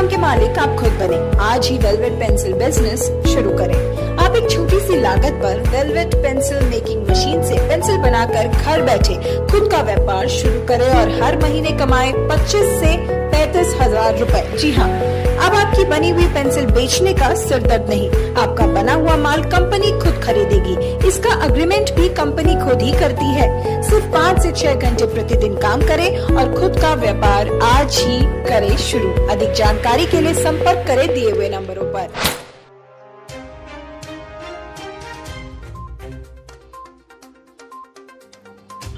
के मालिक आप खुद बने। आज ही वेलवेट पेंसिल बिजनेस शुरू करें। आप एक छोटी सी लागत पर वेलवेट पेंसिल मेकिंग मशीन से पेंसिल बनाकर घर बैठे खुद का व्यापार शुरू करें और हर महीने कमाए 25 से 35,000 रुपए। जी हाँ, अब आपकी बनी हुई पेंसिल बेचने का सिरदर्द नहीं। आपका बना हुआ माल कंपनी खुद खरीदेगी। इसका अग्रीमेंट भी कंपनी खुद ही करती है। सिर्फ 5 से 6 घंटे प्रतिदिन काम करें और खुद का व्यापार आज ही करें शुरू। अधिक जानकारी के लिए संपर्क करें दिए हुए नंबरों पर।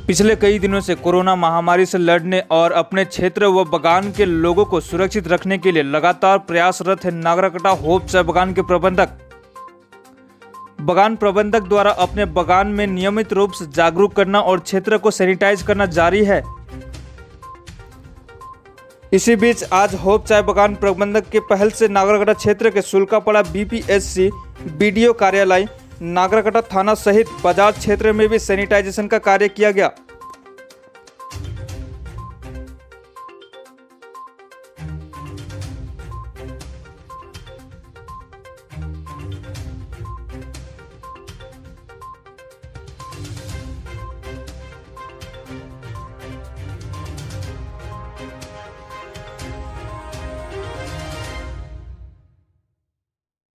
पिछले कई दिनों से कोरोना महामारी से लड़ने और अपने क्षेत्र व बागान के लोगों को सुरक्षित रखने के लिए लगातार प्रयासरत है नागराकटा होप चाय बागान के प्रबंधक। बागान प्रबंधक द्वारा अपने बागान में नियमित रूप से जागरूक करना और क्षेत्र को सैनिटाइज करना जारी है। इसी बीच आज होप चाय बागान प्रबंधक के पहल से नागराकटा क्षेत्र के सुल्कापाड़ा बीपीएससी बीडीओ कार्यालय, नागराकटा थाना सहित बाजार क्षेत्र में भी सैनिटाइजेशन का कार्य किया गया।